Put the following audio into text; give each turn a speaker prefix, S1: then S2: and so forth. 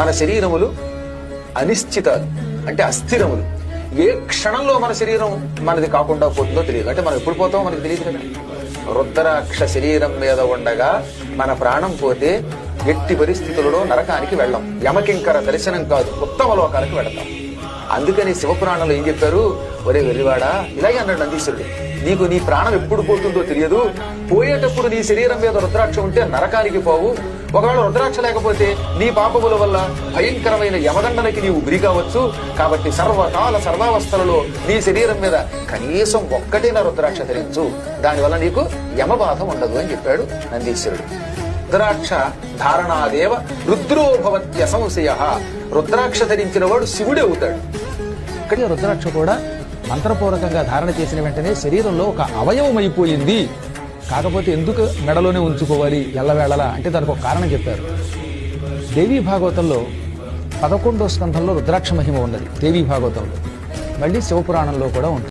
S1: మన శరీరములు అనిశ్చితాలు, అంటే అస్థిరములు. ఏ క్షణంలో మన శరీరం మనది కాకుండా పోతుందో తెలియదు. అంటే మనం ఎప్పుడు పోతామో మనకు తెలియదు కదా. రుద్రాక్ష శరీరం మీద ఉండగా మన ప్రాణం పోతే ఎట్టి పరిస్థితులలో నరకానికి వెళ్ళాం. యమకింకర దర్శనం కాదు, ఉత్తమ లోకాలకు వెళతాం. అందుకని శివపురాణంలో ఏం చెప్పారు, ఒరే వెర్రివాడా, ఇలాగే అన్నాడు నందీశ్వరుడు, నీకు నీ ప్రాణం ఎప్పుడు పోతుందో తెలియదు. పోయేటప్పుడు నీ శరీరం మీద రుద్రాక్ష ఉంటే నరకానికి పోవు. ఒకవేళ రుద్రాక్ష లేకపోతే నీ పాపముల వల్ల భయంకరమైన యమదండనకి నీవు గురి కావచ్చు. కాబట్టి సర్వకాల సర్వావస్థలలో నీ శరీరం మీద కనీసం ఒక్కటైనా రుద్రాక్ష ధరించు, దానివల్ల నీకు యమబాధ ఉండదు అని చెప్పాడు నందీశ్వరుడు. రుద్రాక్ష ధారణాదేవ రుద్రో భవత్య సంశయ. రుద్రాక్ష ధరించిన వాడు శివుడే అవుతాడు.
S2: ఇక్కడే రుద్రాక్ష కూడా మంత్రపూర్వకంగా ధారణ చేసిన వెంటనే శరీరంలో ఒక అవయవం అయిపోయింది. కాకపోతే ఎందుకు మెడలోనే ఉంచుకోవాలి ఎల్లవేళలా అంటే దానికి ఒక కారణం చెప్పారు. దేవీ భాగవతంలో 11వ స్కంధంలో రుద్రాక్ష మహిమ ఉన్నది. దేవీ భాగవతంలో, మళ్ళీ శివపురాణంలో కూడా ఉంటుంది.